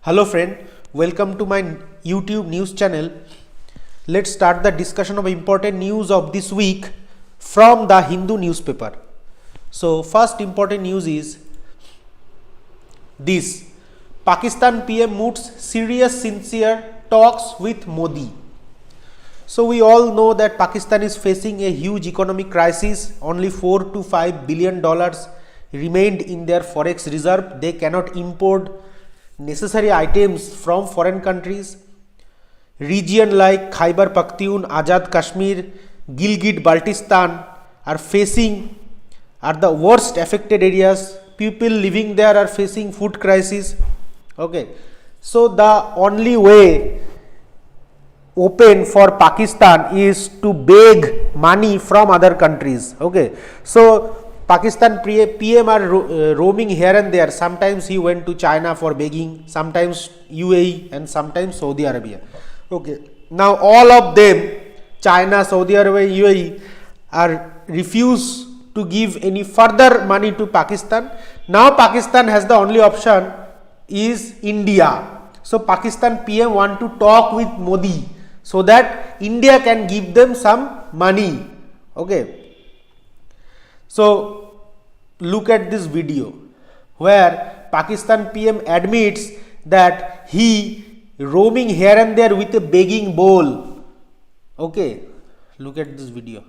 Hello friend, welcome to my YouTube news channel. Let's start the discussion of important news of this week from the Hindu newspaper. So first important news is this: Pakistan PM moots serious sincere talks with Modi. So we all know that Pakistan is facing a huge economic crisis. Only 4 to 5 billion dollars remained in their forex reserve. They cannot import necessary items from foreign countries. Region like Khyber Pakhtunkhwa, Azad Kashmir, Gilgit-Baltistan are the worst affected areas. People living there are facing food crisis. Okay, so the only way open for Pakistan is to beg money from other countries. Okay, so Pakistan PM are roaming here and there. Sometimes he went to China for begging, sometimes UAE and sometimes Saudi Arabia. Okay, now all of them, China, Saudi Arabia, UAE, are refuse to give any further money to Pakistan. Now Pakistan has the only option is India. So Pakistan PM want to talk with Modi so that India can give them some money. Okay. So look at this video where Pakistan PM admits that he roaming here and there with a begging bowl. Okay, look at this video.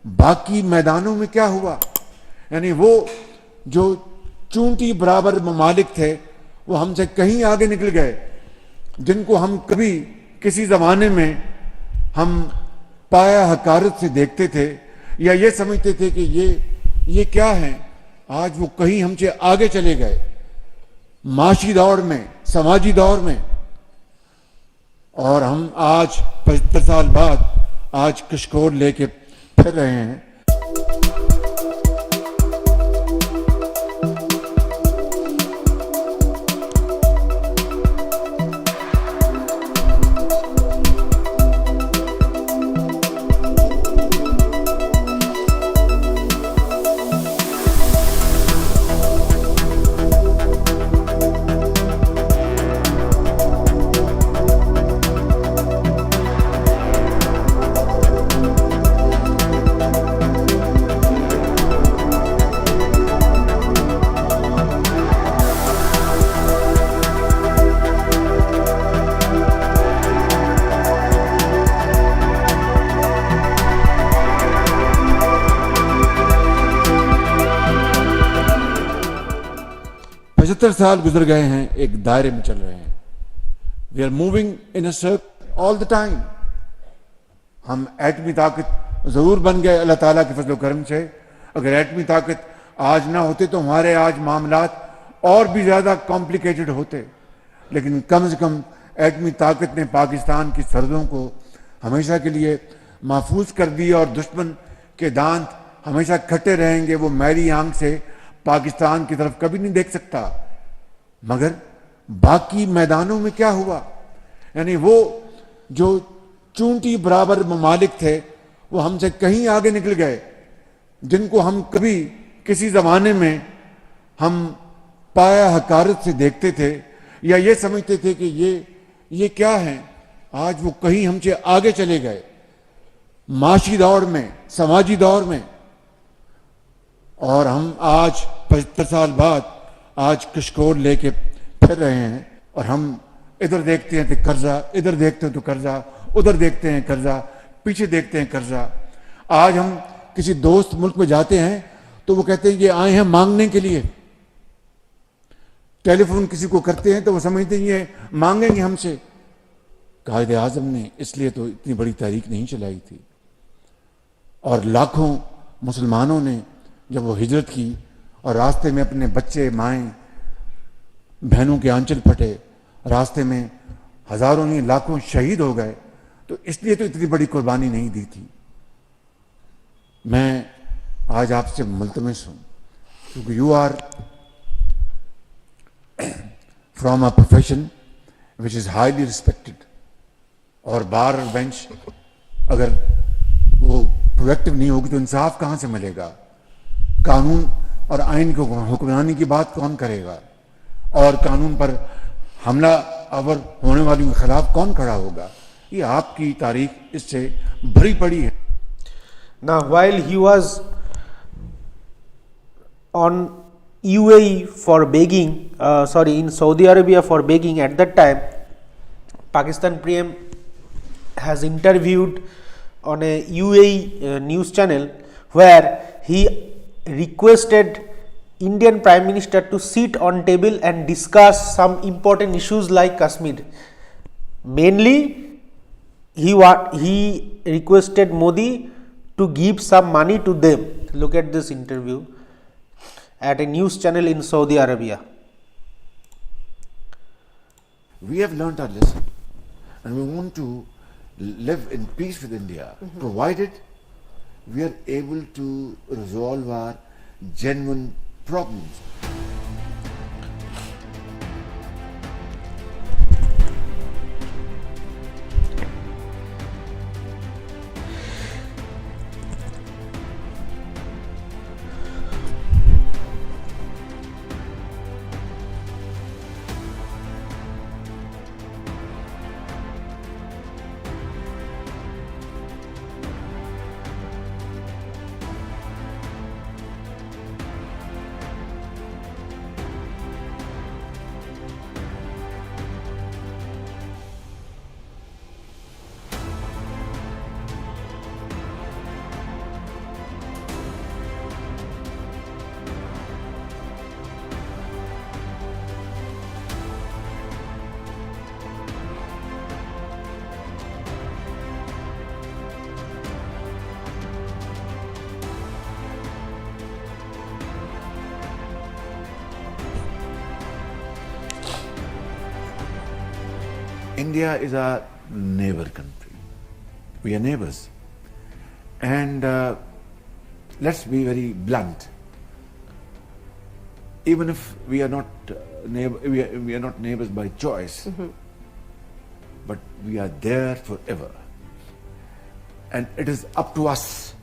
बाकी मैदानों में क्या हुआ, यानी वो जो चूंटी बराबर ममालिक थे वो हमसे कहीं आगे निकल गए, जिनको हम कभी किसी जमाने में हम पाया हकारत से देखते थे या ये समझते थे कि ये क्या है, आज वो कहीं हमसे आगे चले गए माशी दौर में, समाजी दौर में। और हम आज 75 साल बाद आज कशकोर लेके फिर रहे हैं। साल गुजर गए हैं, एक दायरे में चल रहे हैं। We are moving in a circle all the time. हम एटमी ताकत जरूर बन गए अल्लाह ताला के फजल करम से। अगर एटमी ताकत आज ना होते तो हमारे आज मामलात और भी ज्यादा कॉम्प्लिकेटेड होते, लेकिन कम से कम एटमी ताकत ने पाकिस्तान की सरहदों को हमेशा के लिए महफूज कर दिया और दुश्मन के दांत हमेशा खट्टे रहेंगे। वो मेरी आंख से पाकिस्तान की तरफ कभी नहीं देख सकता। मगर बाकी मैदानों में क्या हुआ, यानी वो जो चूंटी बराबर ममालिक थे वो हमसे कहीं आगे निकल गए, जिनको हम कभी किसी जमाने में हम पाया हकारत से देखते थे या ये समझते थे कि ये क्या है, आज वो कहीं हमसे आगे चले गए माशी दौर में, समाजी दौर में। और हम आज 75 साल बाद आज कशकोर लेके फिर रहे हैं। और हम इधर देखते हैं तो कर्जा, इधर देखते हैं तो कर्जा, उधर देखते हैं कर्जा, पीछे देखते हैं कर्जा। आज हम किसी दोस्त मुल्क में जाते हैं तो वो कहते हैं ये आए हैं मांगने के लिए। टेलीफोन किसी को करते हैं तो वो समझते हैं ये मांगेंगे हमसे। कायदे आजम ने इसलिए तो इतनी बड़ी तहरीक नहीं चलाई थी। और लाखों मुसलमानों ने जब वो हिजरत की और रास्ते में अपने बच्चे, माएँ, बहनों के आंचल फटे, रास्ते में हजारों नहीं लाखों शहीद हो गए, तो इसलिए तो इतनी बड़ी कुर्बानी नहीं दी थी। मैं आज आपसे मुल्तमिस हूं क्योंकि you are from a profession which is highly respected. और बार और बेंच अगर वो प्रोएक्टिव नहीं होगी तो इंसाफ कहां से मिलेगा, कानून और आइन को हुक्मरानी की बात कौन करेगा। और कानून पर हमला अवर होने वालों के खिलाफ कौन खड़ा होगा? ये आपकी तारीख इससे भरी पड़ी है. Now, while he was on UAE for begging, in Saudi Arabia for begging, at that time, Pakistan PM has interviewed on a UAE news channel where he requested Indian Prime Minister to sit on table and discuss some important issues like Kashmir. Mainly, he requested Modi to give some money to them. Look at this interview at a news channel in Saudi Arabia. We have learnt our lesson and we want to live in peace with India, provided we are able to resolve our genuine problems. India is our neighbor country. We are neighbors. And let's be very blunt. Even if we are not we are not neighbors by choice, but we are there forever. And it is up to us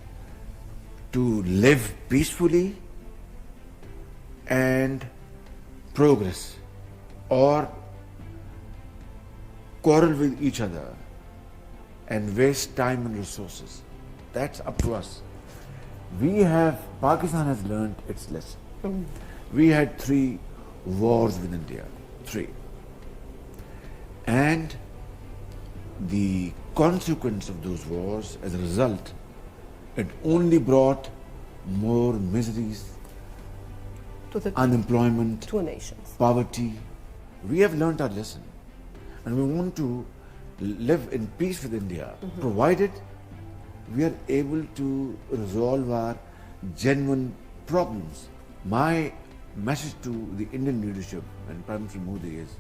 to live peacefully and progress, or quarrel with each other and waste time and resources. That's up to us. Pakistan has learned its lesson. We had 3 wars with India, 3. And the consequence of those wars, as a result, it only brought more miseries, to the unemployment, two nations. poverty. We have learnt our lesson and we want to live in peace with India, provided we are able to resolve our genuine problems. My message to the Indian leadership and Prime Minister Modi is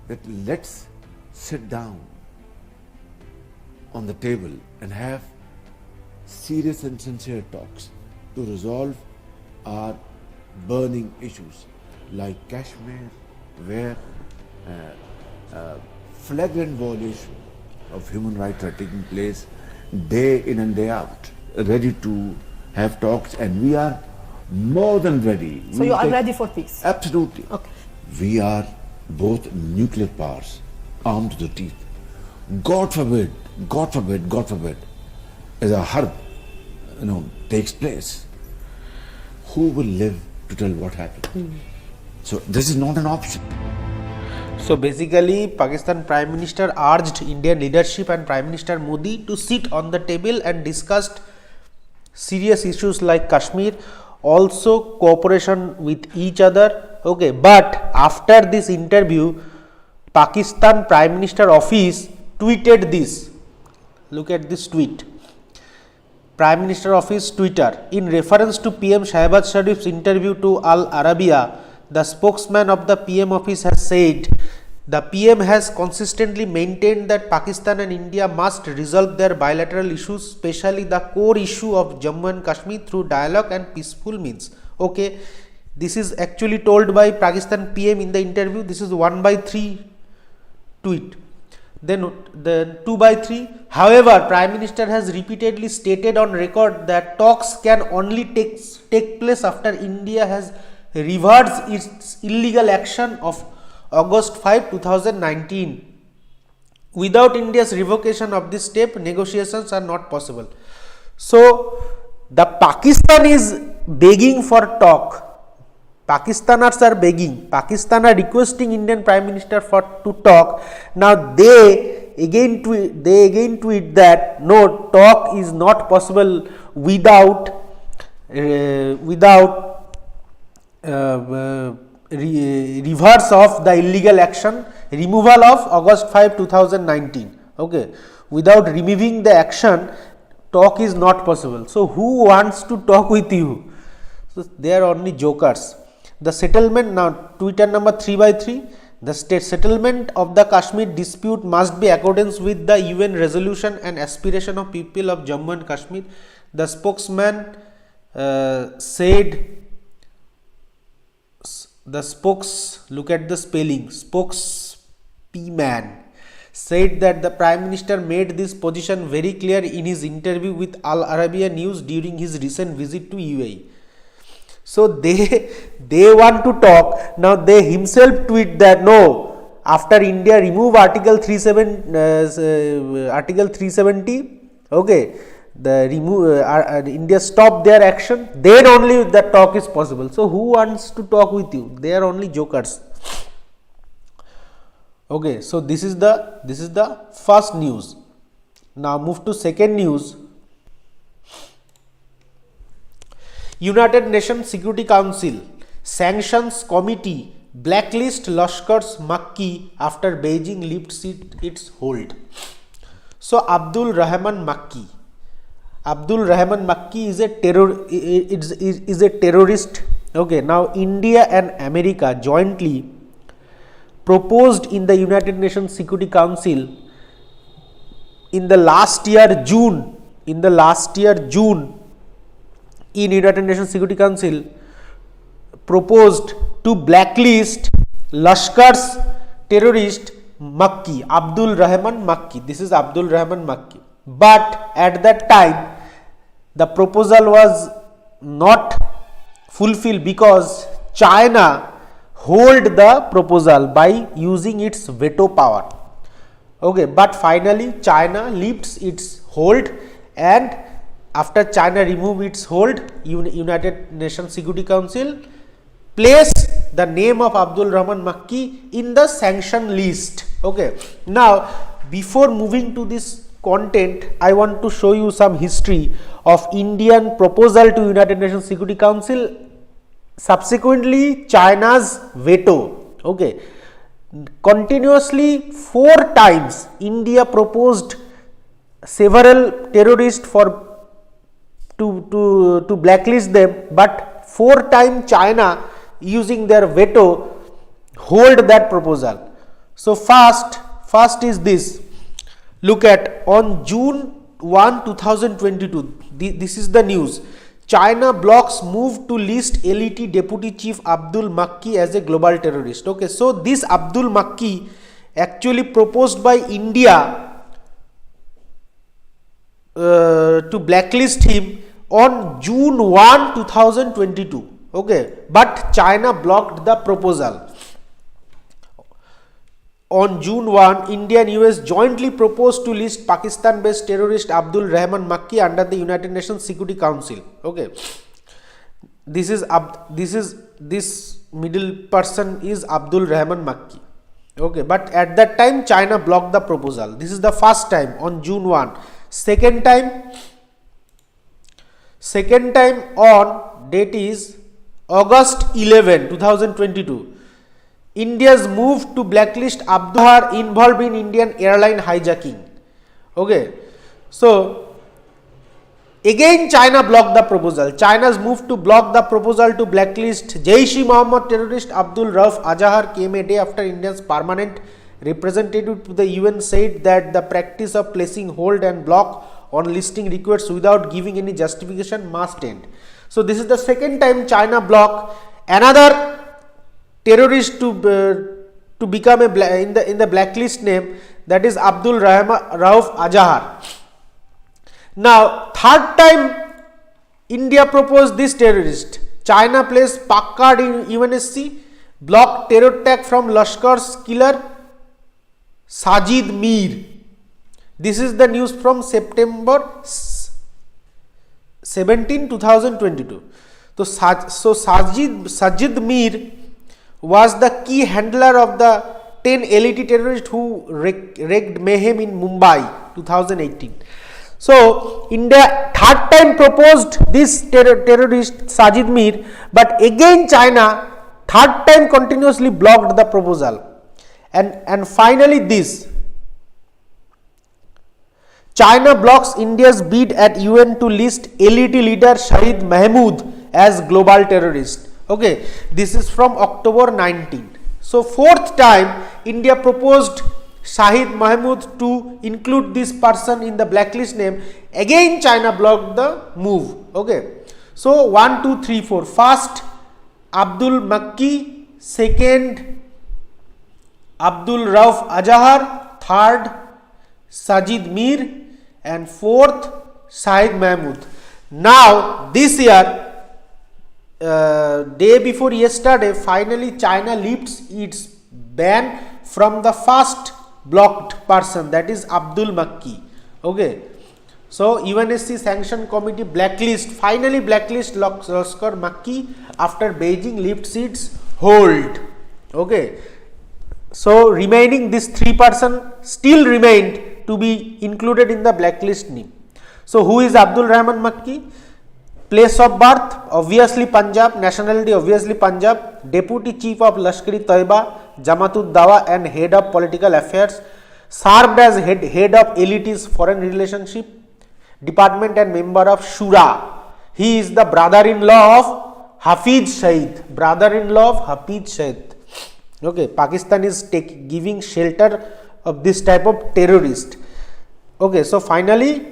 that let's sit down on the table and have serious and sincere talks to resolve our burning issues like Kashmir, where flagrant violation of human rights are taking place day in and day out, ready to have talks, and we are more than ready. So you are ready for peace? Absolutely. Okay. We are both nuclear powers, armed to the teeth. God forbid, God forbid, God forbid, as a harb, takes place, who will live to tell what happened? So this is not an option. So basically, Pakistan Prime Minister urged Indian leadership and Prime Minister Modi to sit on the table and discuss serious issues like Kashmir, also cooperation with each other. Okay, but after this interview, Pakistan Prime Minister Office tweeted this. Look at this tweet. Prime Minister Office Twitter. In reference to PM Shahbaz Sharif's interview to Al Arabiya, the spokesman of the PM office has said the PM has consistently maintained that Pakistan and India must resolve their bilateral issues, especially the core issue of Jammu and Kashmir, through dialogue and peaceful means. Okay, this is actually told by Pakistan PM in the interview. This is 1/3 tweet. Then 2/3. However, Prime Minister has repeatedly stated on record that talks can only take place after India has reverse its illegal action of August 5, 2019. Without India's revocation of this step, negotiations are not possible. So, the Pakistan is begging for talk. Pakistaners are begging. Pakistan are requesting Indian Prime Minister to talk. Now they again tweet that no, talk is not possible without reverse of the illegal action, removal of August 5, 2019. Okay, without removing the action, talk is not possible. So who wants to talk with you? So they are only jokers. The settlement, now Twitter number 3/3, the state settlement of the Kashmir dispute must be accordance with the UN resolution and aspiration of people of Jammu and Kashmir. The spokesman said, look at the spelling, spokesman said that the Prime Minister made this position very clear in his interview with Al Arabiya News during his recent visit to UAE. So they want to talk. Now they himself tweet that no, after India remove Article 370, okay, the India stop their action, then only the talk is possible. So who wants to talk with you? They are only jokers. Okay, so this is the first news. Now move to second news. United Nations Security Council sanctions committee blacklist Lashkar's Makki after Beijing lifts its hold. So Abdul Rahman Makki is a terrorist. Okay, now India and America jointly proposed in the United Nations Security Council in the last year June in United Nations Security Council proposed to blacklist Lashkar's terrorist Makki, Abdul Rahman Makki. This is Abdul Rahman Makki. But at that time the proposal was not fulfilled because China hold the proposal by using its veto power. Okay, but finally China lifts its hold, and after China remove its hold, United Nations Security Council place the name of Abdul Rahman Makki in the sanction list. Okay, now before moving to this content, I want to show you some history of Indian proposal to United Nations Security Council, subsequently China's veto. Okay, continuously 4 times India proposed several terrorists to blacklist them, but 4 times China using their veto hold that proposal. So first is this. Look at on June 1, 2022. This is the news. China blocks move to list LET Deputy Chief Abdul Makki as a global terrorist. Okay, so this Abdul Makki actually proposed by India to blacklist him on June 1, 2022. Okay, but China blocked the proposal. On June 1, India and US jointly proposed to list Pakistan-based terrorist Abdul Rahman Makki under the United Nations Security Council. Okay, this middle person is Abdul Rahman Makki. Okay, but at that time China blocked the proposal. This is the first time on June 1. Second time on date is August 11, 2022. India's move to blacklist Abdul involved in Indian airline hijacking. Okay, so again China blocked the proposal. China's move to block the proposal to blacklist Jaish-e-Mohammed terrorist Abdul Rauf Azahar came a day after India's permanent representative to the UN said that the practice of placing hold and block on listing requests without giving any justification must end. So this is the second time China blocked another terrorist to become in the blacklist name, that is Abdul Rauf Azahar. Now third time India proposed this terrorist. China placed Packard in UNSC, blocked terror attack from Lashkar's killer Sajid Mir. This is the news from September 17, 2022. So Sajid Mir was the key handler of the 10 elite terrorists who wreaked mayhem in Mumbai 2018. So India third time proposed this terrorist Sajid Mir, but again China third time continuously blocked the proposal. And finally this, China blocks India's bid at UN to list elite leader Shahid Mahmood as global terrorist. Okay, this is from October 19. So fourth time India proposed Shahid Mahmood to include this person in the blacklist name. Again China blocked the move. Okay, so 1, 2, 3, 4. First Abdul Makki, second Abdul Rauf Azhar, third Sajid Mir, and fourth Shahid Mahmood. Now this year, day before yesterday, finally China lifts its ban from the first blocked person, that is Abdul Makki. Okay, so UNSC Sanction Committee finally blacklist Lashkar Makki after Beijing lifts its hold. Okay, so remaining this 3 person still remained to be included in the blacklist name. So who is Abdul Rahman Makki? Place of birth obviously Punjab, nationality obviously Punjab, deputy chief of Lashkar-e-Taiba, Jamaat-ud-Dawa and head of political affairs, served as head of elitist foreign relationship department and member of Shura. He is the brother-in-law of Hafiz Saeed. Okay, Pakistan is giving shelter of this type of terrorist. Okay, so finally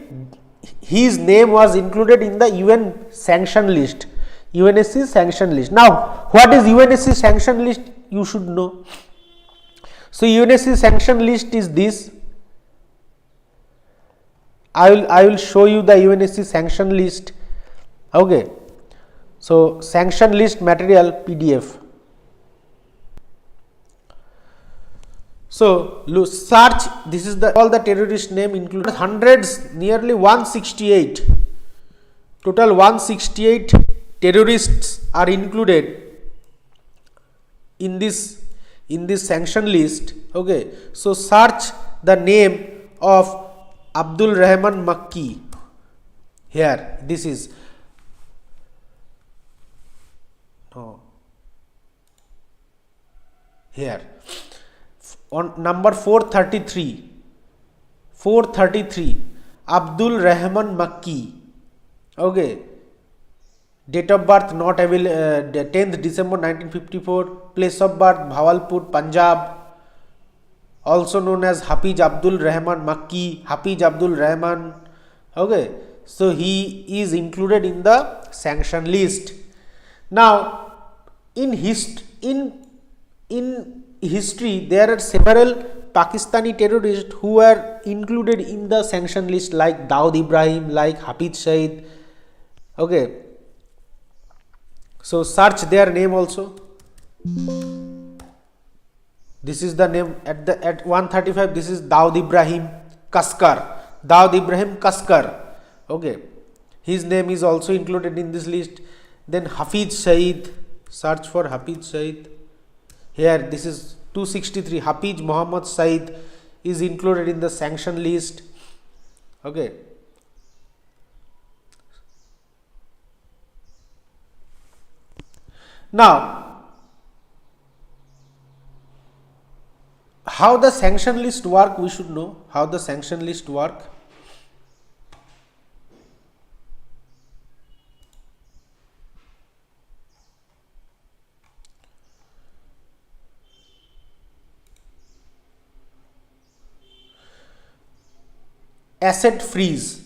his name was included in the UN sanction list, UNSC sanction list. Now what is UNSC sanction list? You should know. So UNSC sanction list is this. I will show you the UNSC sanction list. Okay, so sanction list material PDF. So search, this is all the terrorist name included, hundreds, nearly 168, total 168 terrorists are included in this sanction list. Okay, so search the name of Abdul Rahman Makki. Here this is here on number 433 Abdul Rahman Makki. Okay, date of birth not available, 10th December 1954, place of birth Bhawalpur, Punjab, also known as Hafiz Abdul Rahman Makki, Hafiz Abdul Rahman. Okay, so he is included in the sanction list. Now in history there are several Pakistani terrorists who are included in the sanction list, like Dawood Ibrahim, like Hafiz Saeed. Okay, so search their name also. This is the name at 135. This is Dawood Ibrahim Kaskar. Okay, his name is also included in this list. Then Hafiz Saeed, search for Hafiz Saeed. Here this is 263, Hafiz Muhammad Saeed is included in the sanction list. Okay, now how the sanction list work, we should know how the sanction list work. Asset freeze.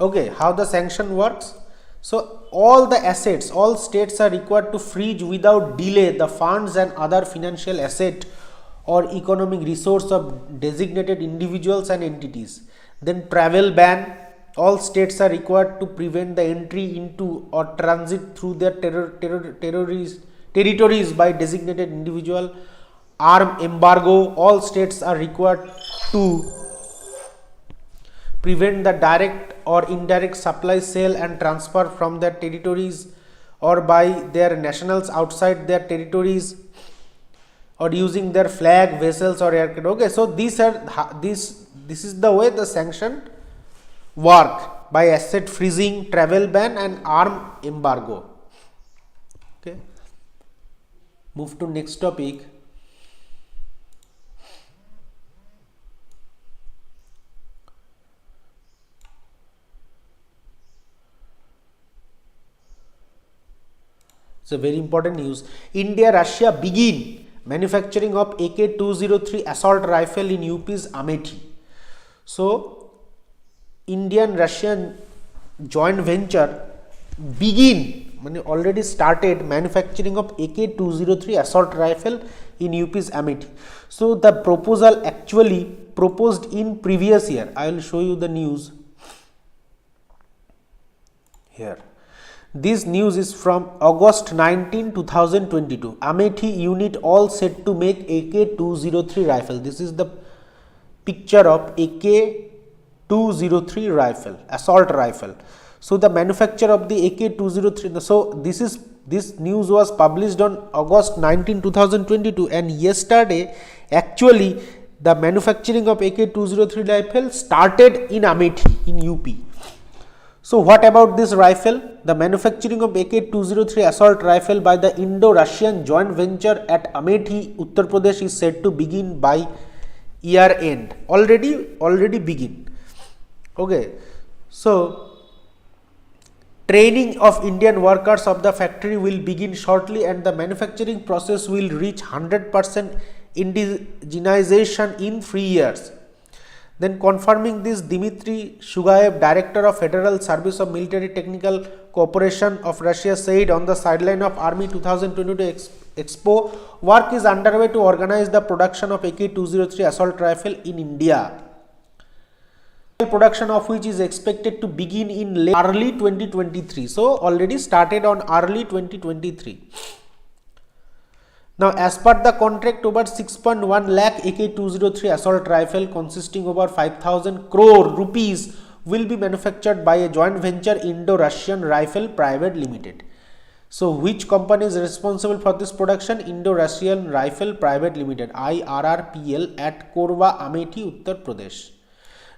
Okay, how the sanction works? So all the assets, all states are required to freeze without delay the funds and other financial asset or economic resource of designated individuals and entities. Then travel ban. all states are required to prevent the entry into or transit through their territories by designated individual. Arm embargo, all states are required to prevent the direct or indirect supply, sale and transfer from their territories or by their nationals outside their territories or using their flag, vessels or aircraft. Okay, so these are this is the way the sanction work, by asset freezing, travel ban and arm embargo. Okay, move to next topic. It's a very important news. India Russia begin manufacturing of AK-203 assault rifle in UP's Amethi. So Indian Russian joint venture already started manufacturing of AK-203 assault rifle in UP's Amethi. So the proposal actually proposed in previous year. I will show you the news here. This news is from August 19, 2022. Amethi unit all set to make AK-203 rifle. This is the picture of AK-203 rifle, assault rifle. So the manufacture of the AK-203. So this news was published on August 19, 2022, and yesterday actually the manufacturing of AK-203 rifle started in Amethi in UP. So what about this rifle? The manufacturing of AK-203 assault rifle by the Indo-Russian joint venture at Amethi, Uttar Pradesh is said to begin by year end. Already begin. Okay. So training of Indian workers of the factory will begin shortly and the manufacturing process will reach 100% indigenization in 3 years. Then confirming this, Dmitry Shugaev, Director of Federal Service of Military Technical Cooperation of Russia, said on the sideline of Army 2022 Expo, work is underway to organize the production of AK-203 assault rifle in India. Production of which is expected to begin in early 2023. So already started on early 2023. Now, as per the contract, over 6.1 lakh AK-203 assault rifle consisting over 5,000 crore rupees will be manufactured by a joint venture Indo-Russian Rifle Private Limited. So, which company is responsible for this production? Indo-Russian Rifle Private Limited, IRRPL, at Korba, Amethi, Uttar Pradesh.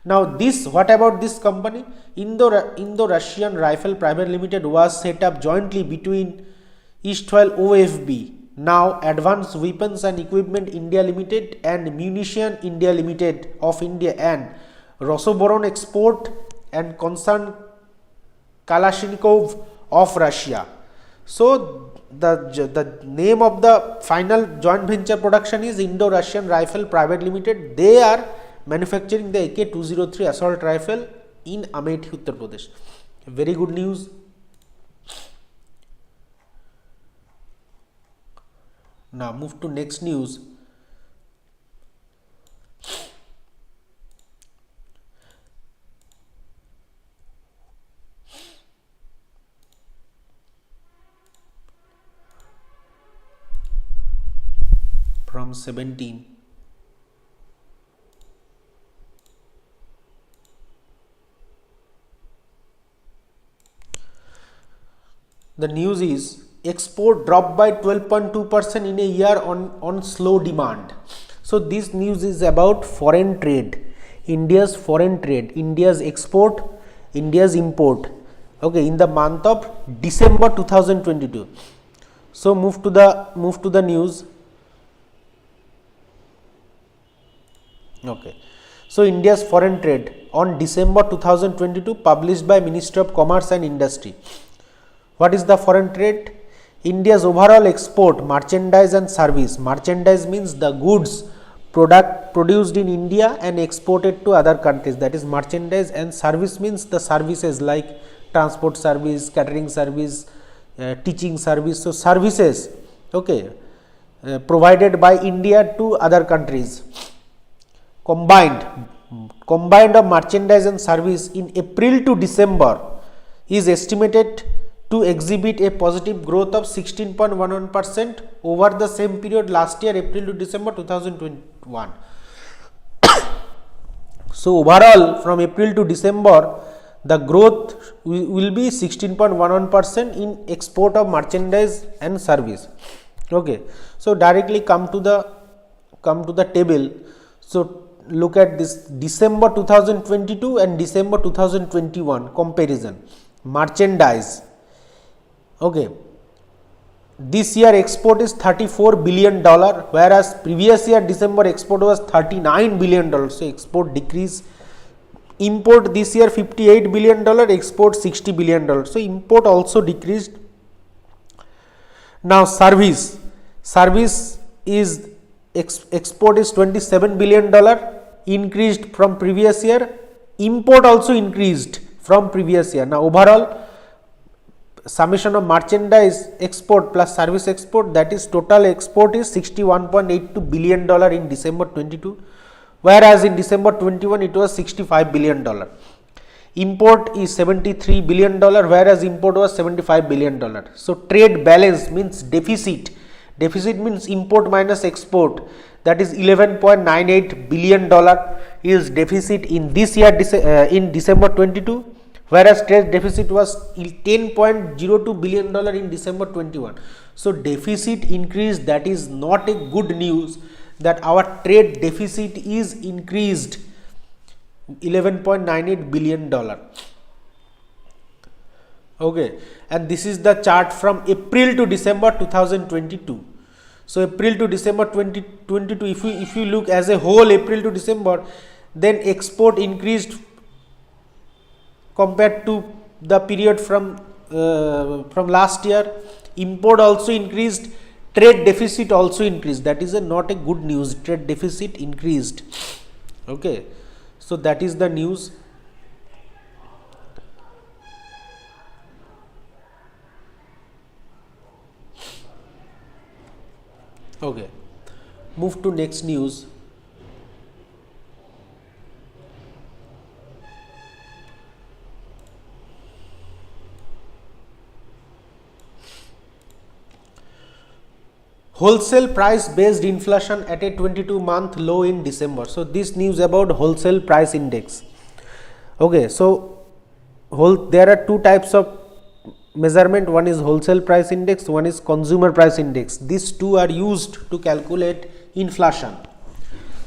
Now, what about this company? Indo-Russian Rifle Private Limited was set up jointly between Eastwell OFB, now Advanced Weapons and Equipment India Limited, and Munition India Limited of India, and Rosoboron Export and Concern Kalashnikov of Russia. So the name of the final joint venture production is Indo-Russian Rifle Private Limited. They are manufacturing the AK-203 assault rifle in Amethi, Uttar Pradesh. Very good news. Now move to next news. From 17. The news is export dropped by 12.2% in a year on slow demand. So this news is about foreign trade, India's foreign trade, India's export, India's import. Okay, in the month of December 2022. So move to the news. Okay. So India's foreign trade on December 2022, published by Ministry of Commerce and Industry. What is the foreign trade? India's overall export, merchandise and service. Merchandise means the goods produced in India and exported to other countries, that is merchandise, and service means the services like transport service, catering service, teaching service. So services, okay, provided by India to other countries. Combined combined of merchandise and service in April to December is estimated to exhibit a positive growth of 16.11% over the same period last year, April to December 2021. So overall, from April to December, the growth will be 16.11% in export of merchandise and service. Okay, so directly come to the table. So look at this December 2022 and December 2021 comparison. Merchandise. Okay, this year export is $34 billion, whereas previous year December export was $39 billion. So export decrease. Import this year $58 billion, export $60 billion. So import also decreased. Now service is export is $27 billion, increased from previous year. Import also increased from previous year. Now overall summation of merchandise export plus service export, that is total export is $61.82 billion in December 22, whereas in December 21 it was $65 billion. Import is $73 billion, whereas import was $75 billion. So trade balance means deficit. Deficit means import minus export, that is $11.98 billion is deficit in this year in December 22, whereas trade deficit was $10.02 billion in December 21. So deficit increased, that is not a good news, that our trade deficit is increased $11.98 billion. Okay, and this is the chart from April to December 2022. So April to December 2022, if you look as a whole April to December, then export increased compared to the period from last year. Import also increased, trade deficit also increased, that is not a good news, trade deficit increased. Okay, so that is the news. Okay, move to next news. Wholesale price based inflation at a 22-month low in December. So this news about wholesale price index. Okay, so there are two types of measurement, one is wholesale price index, one is consumer price index. These two are used to calculate inflation.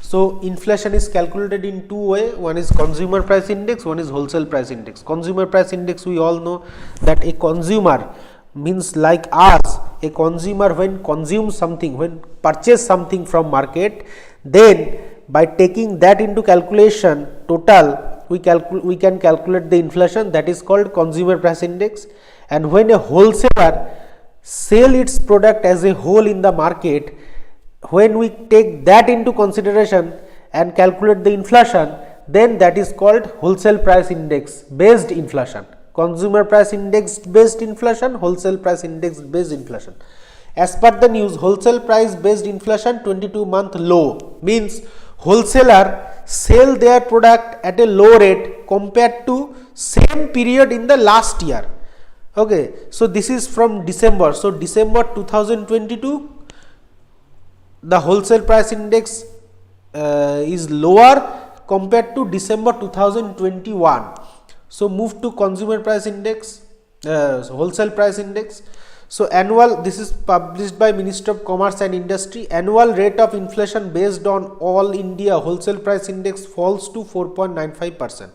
So inflation is calculated in two ways, one is consumer price index, one is wholesale price index. Consumer price index, we all know that a consumer means like us, a consumer when consumes something, when purchase something from market, then by taking that into calculation total, we can calculate the inflation, that is called consumer price index. And when a wholesaler sell its product as a whole in the market, when we take that into consideration and calculate the inflation, then that is called wholesale price index based inflation. Consumer price index based inflation, wholesale price index based inflation. As per the news, wholesale price based inflation 22-month low means wholesaler sell their product at a low rate compared to same period in the last year. Okay, so this is from December. So December 2022, the wholesale price index is lower compared to December 2021. So move to consumer price index, wholesale price index. So annual, this is published by Ministry of Commerce and Industry. Annual rate of inflation based on all India wholesale price index falls to 4.95%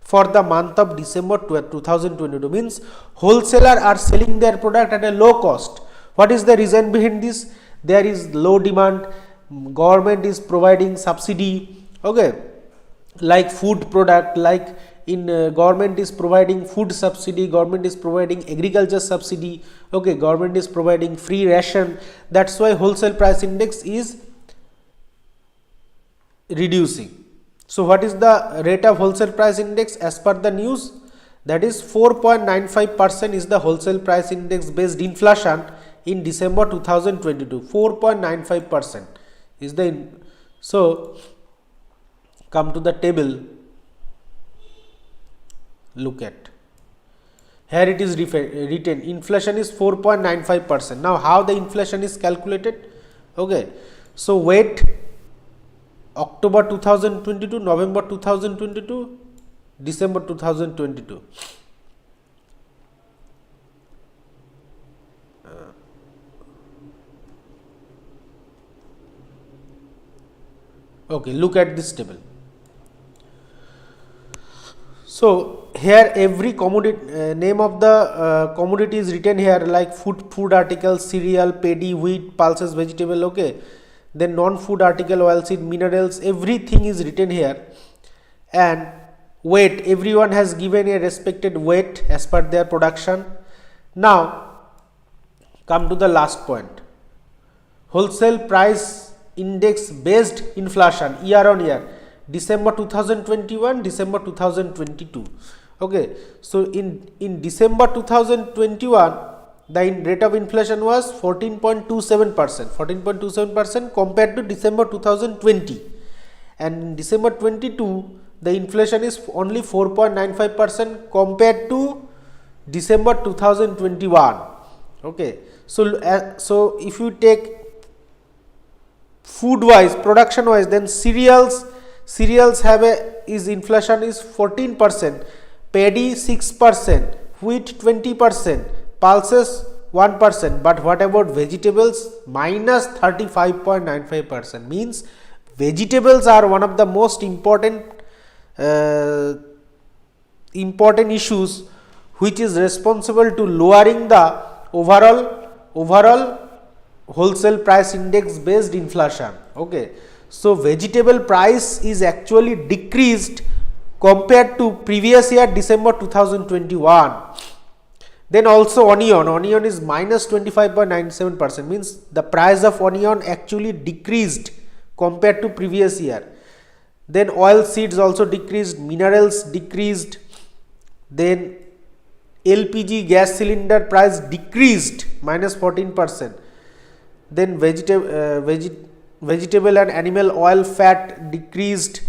for the month of December 2022. Means wholesaler are selling their product at a low cost. What is the reason behind this? There is low demand, government is providing subsidy, okay, like food product, like in government is providing food subsidy, government is providing agriculture subsidy, okay, government is providing free ration. That's why wholesale price index is reducing. So what is the rate of wholesale price index as per the news? That is 4.95% is the wholesale price index based inflation in December 2022. 4.95% is the so come to the table, look at. Here it is written inflation is 4.95%. Now, how the inflation is calculated? Okay. So, wait October 2022, November 2022, December 2022. Okay, look at this table. So, here every commodity name of the commodity is written here, like food articles, cereal, paddy, wheat, pulses, vegetable. Okay, then non-food article, oilseed, minerals, everything is written here. And weight, everyone has given a respected weight as per their production. Now, come to the last point, wholesale price index based inflation year on year, December 2021, December 2022. Okay, so in December 2021, the rate of inflation was 14.27%, 14.27% compared to December 2020, and in December 22 the inflation is only 4.95% compared to December 2021. Okay, so if you take food wise, production wise, then cereals have inflation is 14%, paddy 6%, wheat 20%, pulses 1%, but what about vegetables? Minus 35.95%, means vegetables are one of the most important issues which is responsible to lowering the overall wholesale price index based inflation. Okay, so vegetable price is actually decreased compared to previous year December 2021. Then also onion is minus 25.97%, means the price of onion actually decreased compared to previous year. Then oil seeds also decreased, minerals decreased, then LPG gas cylinder price decreased minus 14%. Then vegetable and animal oil fat decreased.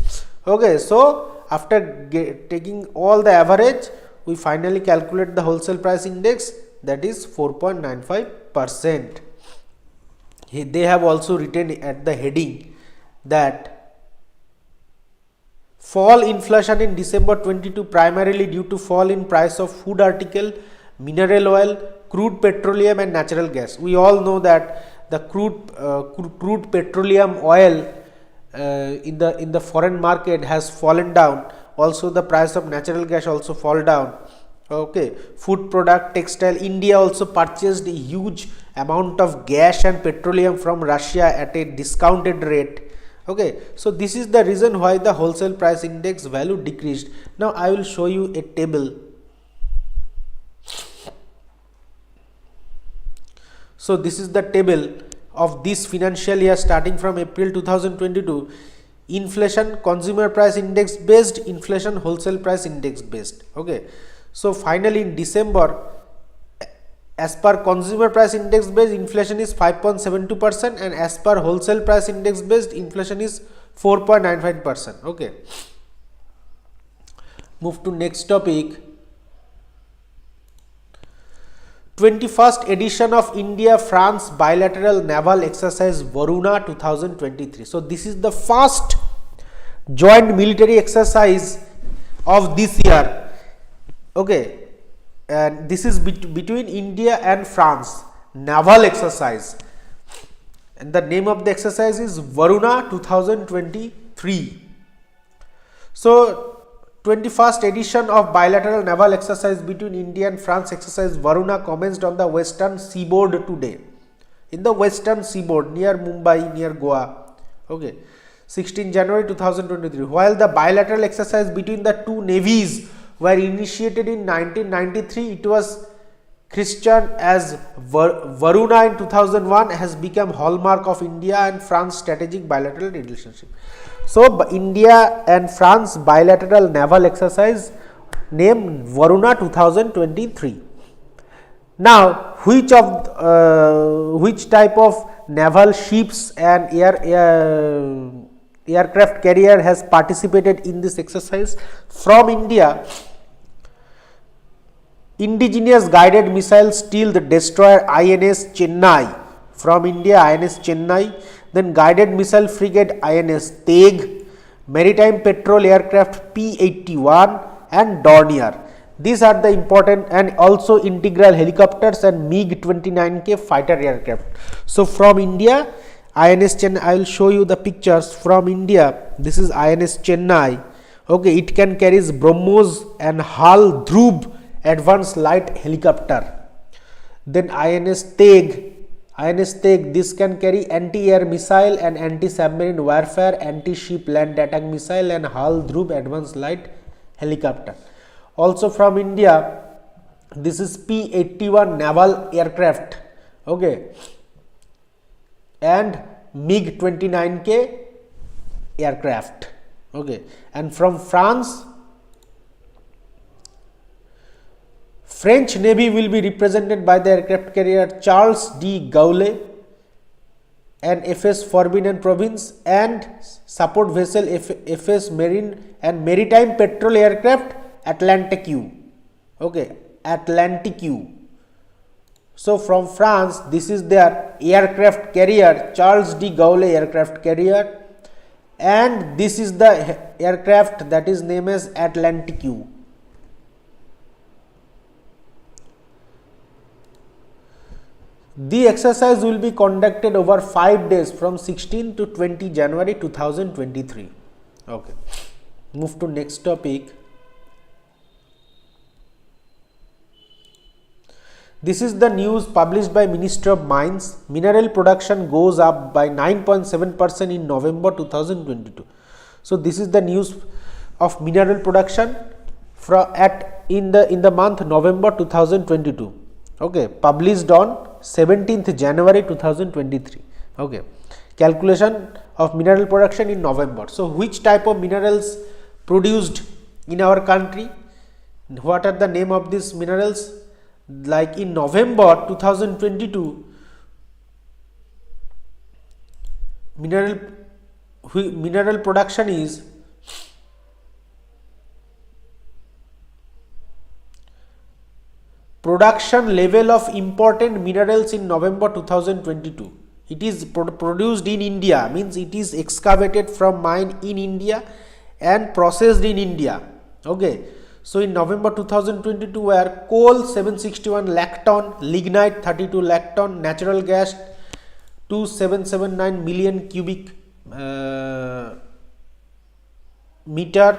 Okay, so after taking all the average, we finally calculate the wholesale price index, that is 4.95%. They have also written at the heading that fall inflation in December 22 primarily due to fall in price of food article, mineral oil, crude petroleum and natural gas. We all know that the crude petroleum oil in the foreign market has fallen down. Also the price of natural gas also fall down. Okay, food product, textile, India also purchased a huge amount of gas and petroleum from Russia at a discounted rate. Okay, so this is the reason why the wholesale price index value decreased. Now I will show you a table. So this is the table of this financial year starting from April 2022. Inflation, consumer price index based, inflation, wholesale price index based. Okay, so finally in December, as per consumer price index based, inflation is 5.72%, and as per wholesale price index based, inflation is 4.95%. Okay, move to next topic. 21st edition of India France bilateral naval exercise Varuna 2023. So this is the first joint military exercise of this year. Okay, and this is between India and France, naval exercise, and the name of the exercise is Varuna 2023. So 21st edition of bilateral naval exercise between India and France exercise Varuna commenced on the western seaboard today. In the western seaboard near Mumbai, near Goa. Okay, 16 January 2023. While the bilateral exercise between the two navies were initiated in 1993, it was christened as Varuna in 2001, has become hallmark of India and France strategic bilateral relationship. So India and France bilateral naval exercise named Varuna 2023. Now, which type of naval ships and aircraft carrier has participated in this exercise? From India, indigenous guided missile stealth destroyer INS Chennai. From India, INS Chennai. Then guided missile frigate INS Teg, maritime patrol aircraft P-81 and Dornier. These are the important, and also integral helicopters and MiG-29K fighter aircraft. So from India, INS Chennai, I will show you the pictures from India. This is INS Chennai. Okay, it can carry BrahMos and HAL Dhruv advanced light helicopter. Then INS Teg, this can carry anti-air missile and anti-submarine warfare, anti-ship land attack missile and HAL Dhruv advanced light helicopter. Also from India, this is P-81 naval aircraft, okay, and MiG-29K aircraft, okay. And from France, French Navy will be represented by the aircraft carrier Charles de Gaulle and FS Forbidden Province, and support vessel FS Marine and maritime patrol aircraft Atlantic U, okay, Atlantic U. So from France, this is their aircraft carrier Charles de Gaulle aircraft carrier, and this is the aircraft that is named as Atlantic U. The exercise will be conducted over 5 days from 16 to 20 January 2023. Okay. Move to next topic. This is the news published by Ministry of Mines. Mineral production goes up by 9.7% in November 2022. So this is the news of mineral production in the month November 2022. Okay, published on 17th January 2023. Okay, calculation of mineral production in November. So which type of minerals produced in our country? What are the name of these minerals? Like in November 2022, mineral production is production level of important minerals in November 2022. It is produced in India, means it is excavated from mine in India and processed in India. Okay. So in November 2022, where coal 761 lakh ton, lignite 32 lakh ton, natural gas 2779 million cubic meter,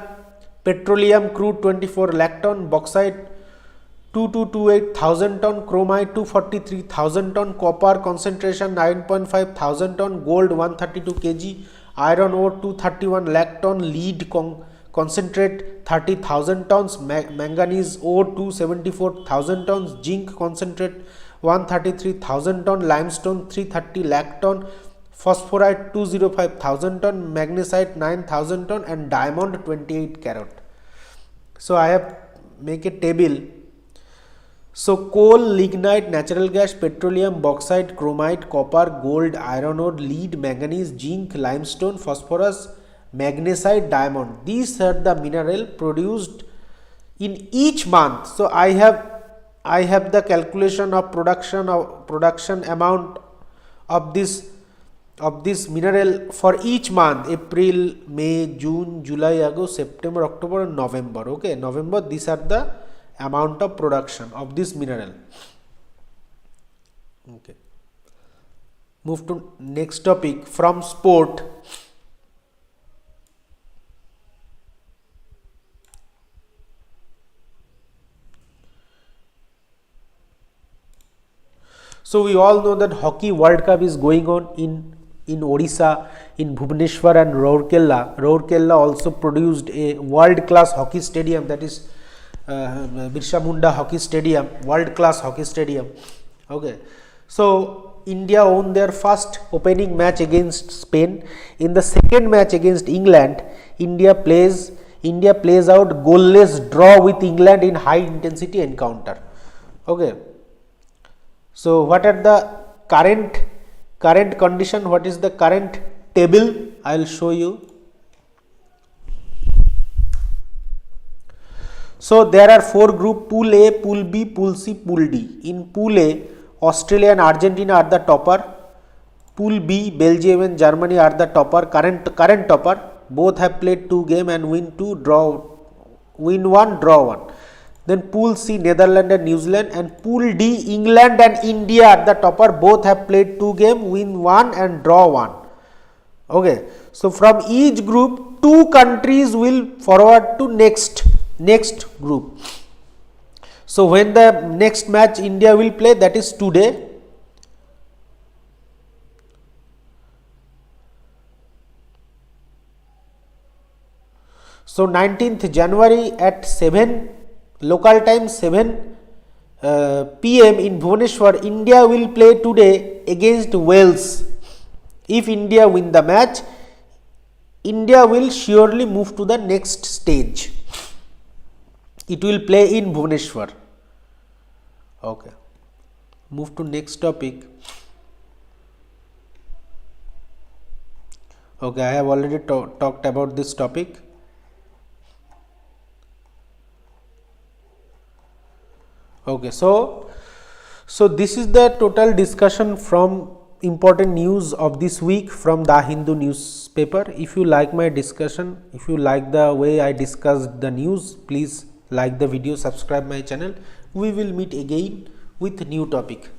petroleum crude 24 lakh ton, bauxite 2228,000 ton, chromite 243,000 ton, copper concentration 9.5 thousand ton, gold 132 kg, iron ore 231 lakh ton, lead concentrate 30,000 tons, manganese ore 274,000 tons, zinc concentrate 133,000 ton, limestone 330 lakh ton, phosphorite 205,000 ton, magnesite 9,000 ton, and diamond 28 carat. So I have make a table. So coal, lignite, natural gas, petroleum, bauxite, chromite, copper, gold, iron ore, lead, manganese, zinc, limestone, phosphorus, magnesite, diamond. These are the mineral produced in each month. So I have the calculation of production amount of this mineral for each month: April, May, June, July, August, September, October, and November. Okay, November. These are the amount of production of this mineral. Okay. Move to next topic from sport. So we all know that Hockey World Cup is going on in Odisha, in Bhubaneswar and Rourkela. Rourkela also produced a world class hockey stadium, that is Birsa Munda Hockey Stadium, world class hockey stadium. Okay, so India won their first opening match against Spain. In the second match against England, India plays out goalless draw with England in high intensity encounter. Okay, so what are the current condition? What is the current table? I will show you. So there are 4 group: Pool A, Pool B, Pool C, Pool D. In Pool A, Australia and Argentina are the topper. Pool B, Belgium and Germany are the topper, current topper. Both have played 2 games and win 1, draw 1. Then Pool C, Netherlands and New Zealand, and Pool D, England and India are the topper. Both have played 2 games, win 1 and draw 1. Okay. So from each group, 2 countries will forward to next group. So when the next match India will play, that is today. So 19th January at 7 local time 7 PM in Bhubaneswar, India will play today against Wales. If India win the match, India will surely move to the next stage. It will play in Bhubaneswar. Okay. Move to next topic. Okay, I have already talked about this topic. Okay, so this is the total discussion from important news of this week from the Hindu newspaper. If you like my discussion, if you like the way I discussed the news, please like the video, subscribe my channel. We will meet again with new topic.